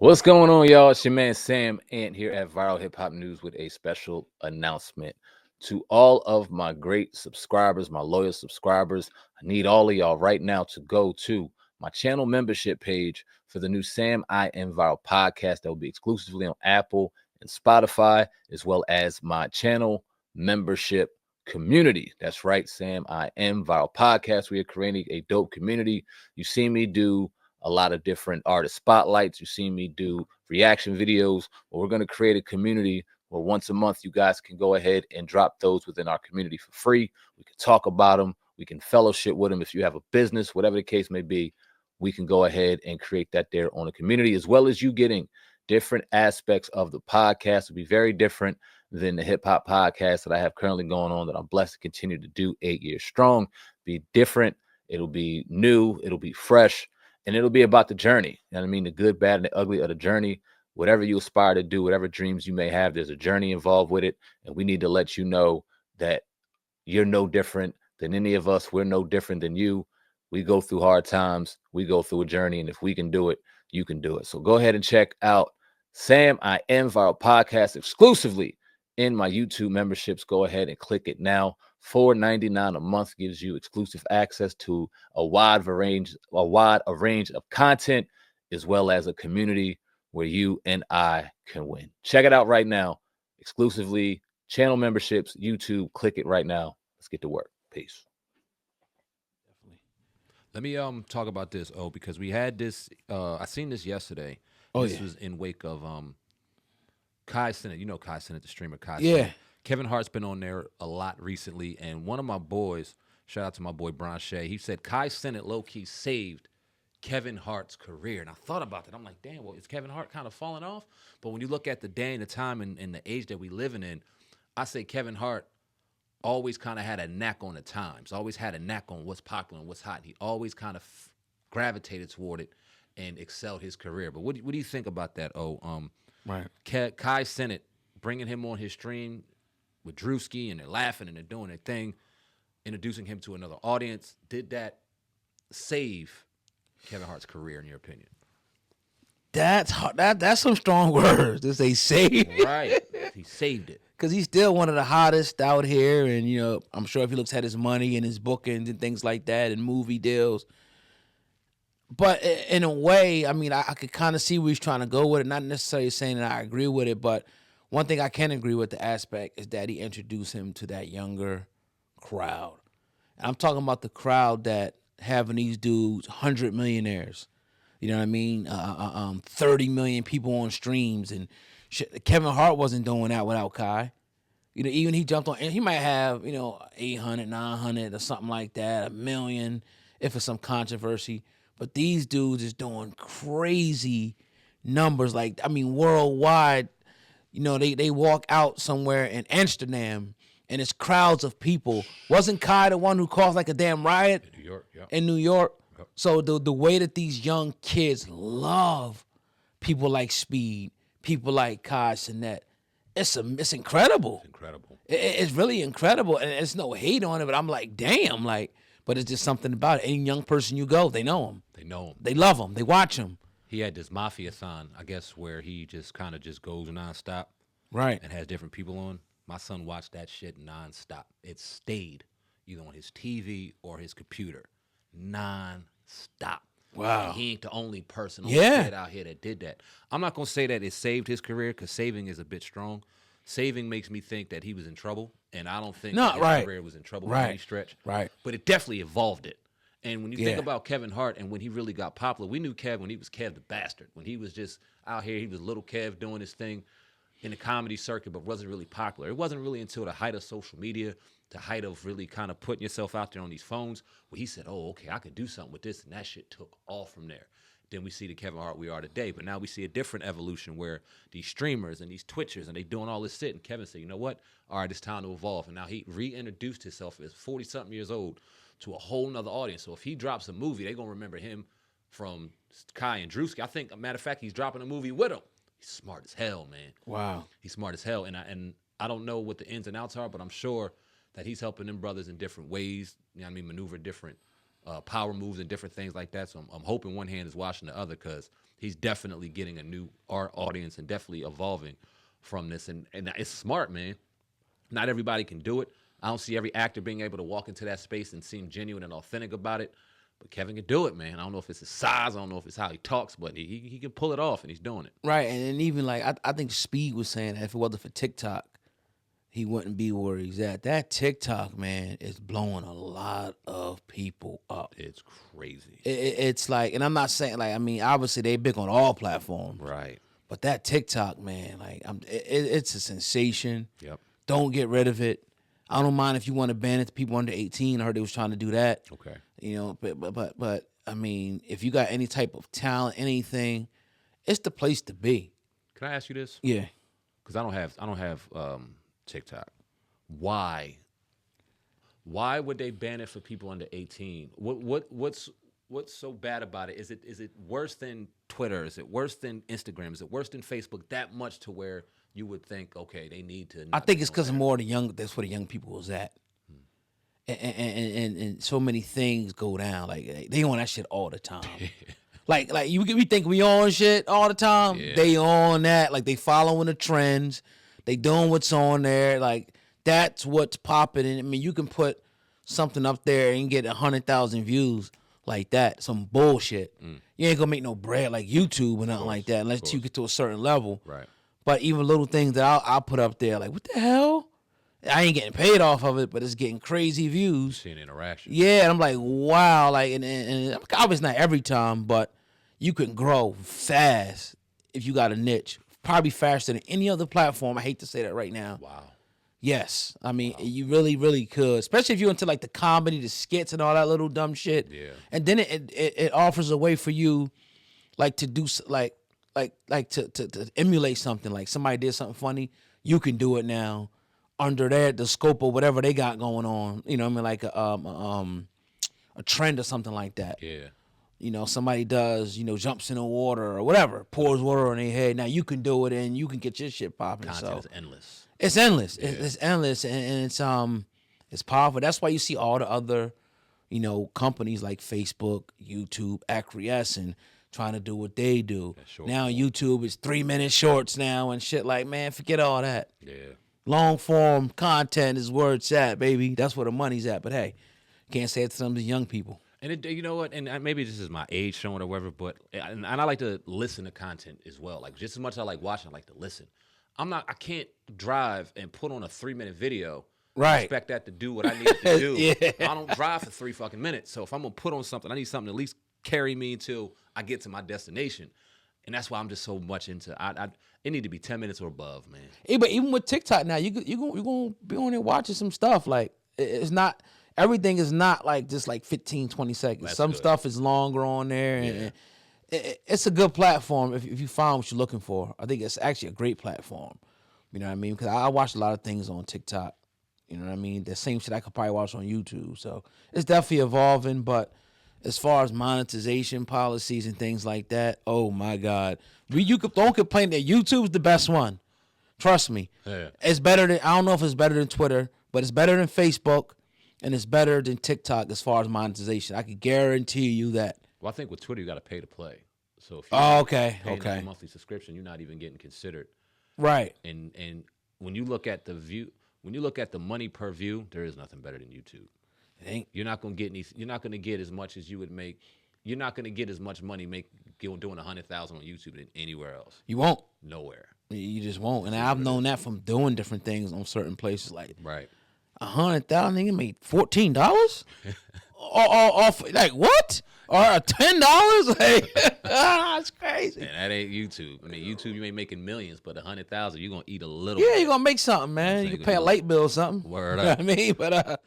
What's going on, y'all? It's your man Sam Ant here at Viral Hip Hop News with a special announcement to all of my great subscribers, my loyal subscribers. I need all of y'all right now to go to my channel membership page for the new Sam I Am Viral podcast that will be exclusively on Apple and Spotify, as well as my channel membership community. That's right, Sam I Am Viral podcast. We are creating a dope community. You see me do a lot of different artist spotlights. You've seen me do reaction videos. Well, we're going to create a community where once a month you guys can go ahead and drop those within our community for free. We can talk about them. We can fellowship with them. If you have a business, whatever the case may be, we can go ahead and create that there on the community, as well as you getting different aspects of the podcast. It'll be very different than the hip hop podcast that I have currently going on that I'm blessed to continue to do 8 years strong. Be different. It'll be new. It'll be fresh. And it'll be about the journey. You know what I mean? The good, bad, and the ugly of the journey. Whatever you aspire to do, whatever dreams you may have, there's a journey involved with it. And we need to let you know that you're no different than any of us. We're no different than you. We go through hard times. We go through a journey. And if we can do it, you can do it. So go ahead and check out Sam I Am Viral Podcast exclusively in my YouTube memberships. Go ahead and click it now. $4.99 a month gives you exclusive access to a wide range of content, as well as a community where you and I can win. Check it out right now. Exclusively channel memberships, YouTube. Click it right now. Let's get to work. Peace. Definitely. Let me talk about this, because we had this. I seen this yesterday. Oh This yeah, was in wake of Kai Cenat. You know Kai Cenat, the streamer Kai yeah. Cenat. Kevin Hart's been on there a lot recently, and one of my boys, shout out to my boy Brian Shea, he said Kai Cenat low key saved Kevin Hart's career. And I thought about that. I'm like, damn, well, is Kevin Hart kind of falling off? But when you look at the day and the time and the age that we living in, I say Kevin Hart always kind of had a knack on the times, always had a knack on what's popular and what's hot. He always kind of gravitated toward it and excelled his career. But what do you think about that? Right. Kai Cenat bringing him on his stream with Drewski, and they're laughing and they're doing their thing, introducing him to another audience. Did that save Kevin Hart's career, in your opinion? That's hard. That's some strong words to say save. Right, he saved it. Because he's still one of the hottest out here, and I'm sure if he looks at his money and his bookings and things like that, and movie deals. But in a way, I mean, I could kind of see where he's trying to go with it. Not necessarily saying that I agree with it, but one thing I can agree with the aspect is that he introduced him to that younger crowd. And I'm talking about the crowd that having these dudes, 100 millionaires. You know what I mean? 30 million people on streams and shit. Kevin Hart wasn't doing that without Kai. Even he jumped on, and he might have 800, 900 or something like that, a million if it's some controversy. But these dudes is doing crazy numbers. Like, I mean, worldwide. They walk out somewhere in Amsterdam and it's crowds of people. Wasn't Kai the one who caused like a damn riot In New York, yeah. in New York? Yep. So the way that these young kids love people like Speed, people like Kai Cenat, it's incredible. Incredible. It's really incredible, and it's no hate on it. But I'm like, damn, but it's just something about it. Any young person you go, they know him, They know him. they love him, they watch him. He had this mafia-thon, I guess, where he just kind of just goes nonstop Right. and has different people on. My son watched that shit nonstop. It stayed either on his TV or his computer, nonstop. Wow. And he ain't the only person on Yeah. set out here that did that. I'm not gonna say that it saved his career, because saving is a bit strong. Saving makes me think that he was in trouble, and I don't think No, that his right. career was in trouble by any Right. stretch. Right. But it definitely evolved it. And when you think Yeah. about Kevin Hart and when he really got popular, we knew Kev when he was Kev the Bastard. When he was just out here, he was little Kev doing his thing in the comedy circuit, but wasn't really popular. It wasn't really until the height of social media, the height of really kind of putting yourself out there on these phones, where he said, oh, okay, I could do something with this. And that shit took off from there. Then we see the Kevin Hart we are today. But now we see a different evolution where these streamers and these Twitchers, and they doing all this shit. And Kevin said, you know what? All right, it's time to evolve. And now he reintroduced himself as 40-something years old to a whole nother audience. So if he drops a movie, they're going to remember him from Kai and Drewski. I think, a matter of fact, he's dropping a movie with him. He's smart as hell, man. Wow. He's smart as hell. And I don't know what the ins and outs are, but I'm sure that he's helping them brothers in different ways. You know what I mean? Maneuver different power moves and different things like that. So I'm hoping one hand is washing the other because he's definitely getting a new art audience and definitely evolving from this. And it's smart, man. Not everybody can do it. I don't see every actor being able to walk into that space and seem genuine and authentic about it. But Kevin can do it, man. I don't know if it's his size. I don't know if it's how he talks, but he can pull it off, and he's doing it. Right, and even like I think Speed was saying that if it wasn't for TikTok, he wouldn't be where he's at. That TikTok, man, is blowing a lot of people up. It's crazy. It's like, and I'm not saying like, I mean, obviously they big on all platforms, Right. but that TikTok, man, like it's a sensation. Yep. Don't get rid of it. I don't mind if you want to ban it to people under 18. I heard they was trying to do that. Okay. You know, but I mean, if you got any type of talent, anything, it's the place to be. Can I ask you this? Yeah. Because I don't have TikTok. Why would they ban it for people under 18? What's so bad about it? Is it worse than Twitter? Is it worse than Instagram? Is it worse than Facebook? That much to where you would think, okay, they need to. I think it's because more the young. That's where the young people was at, and so many things go down. Like they on that shit all the time. like we think we on shit all the time. Yeah. They on that. Like they following the trends. They doing what's on there. Like that's what's popping. And I mean, you can put something up there and get 100,000 views like that. Some bullshit. You ain't gonna make no bread like YouTube or nothing like that unless you get to a certain level. Right. But even little things that I'll put up there, like, what the hell? I ain't getting paid off of it, but it's getting crazy views. Seeing interaction. Yeah, and I'm like, wow. Like, and obviously not every time, but you can grow fast if you got a niche. Probably faster than any other platform. I hate to say that right now. Wow. Yes. I mean, you really, really could. Especially if you're into, like, the comedy, the skits, and all that little dumb shit. Yeah. And then it offers a way for you, like, to do, like to emulate something. Like somebody did something funny, you can do it now under the scope of whatever they got going on. You know what I mean? Like a trend or something like that. Yeah. You know, somebody does, jumps in the water or whatever, pours water on their head. Now you can do it and you can get your shit popping. Content is endless. It's endless. Yeah. It's endless and it's powerful. That's why you see all the other, companies like Facebook, YouTube acquiesce and trying to do what they do. Now YouTube is 3-minute shorts now and shit like, man, forget all that. Yeah. Long form content is where it's at, baby. That's where the money's at. But hey, can't say it to some of the young people. And you know what? And maybe this is my age showing or whatever, but and I like to listen to content as well. Like just as much as I like watching, I like to listen. I can't drive and put on a 3-minute video. Right. Expect that to do what I need it to do. Yeah. I don't drive for 3 fucking minutes. So if I'm gonna put on something, I need something to at least carry me until I get to my destination. And that's why I'm just so much into it need to be 10 minutes or above, man. Hey, but even with TikTok now, you're gonna be on there watching some stuff. Like it's not everything is not like just like 15, 20 seconds. That's some good. stuff is longer on there and it's a good platform if you find what you're looking for. I think it's actually a great platform. You know what I mean? Because I watch a lot of things on TikTok. You know what I mean? The same shit I could probably watch on YouTube. So it's definitely evolving, but as far as monetization policies and things like that, oh my God. Don't complain that YouTube's the best one. Trust me. Yeah. It's better than, I don't know if it's better than Twitter, but it's better than Facebook and it's better than TikTok as far as monetization. I can guarantee you that. Well, I think with Twitter you got to pay to play. So if you okay. a monthly subscription, you're not even getting considered. Right. And when you look at the view, when you look at the money per view, there is nothing better than YouTube. You're not gonna get you're not gonna get as much as you would make. You're not gonna get as much money doing 100,000 on YouTube than anywhere else. You won't. Nowhere. You just won't. And I've known that from doing different things on certain places. Like Right. 100,000, nigga made $14. Off like what? Or $10? Like that's crazy. And that ain't YouTube. I mean, YouTube you ain't making millions, but 100,000 you're gonna eat a little. Yeah, bit. you're gonna make something, man. You can pay a light bill or something. Word You know up. what I mean? But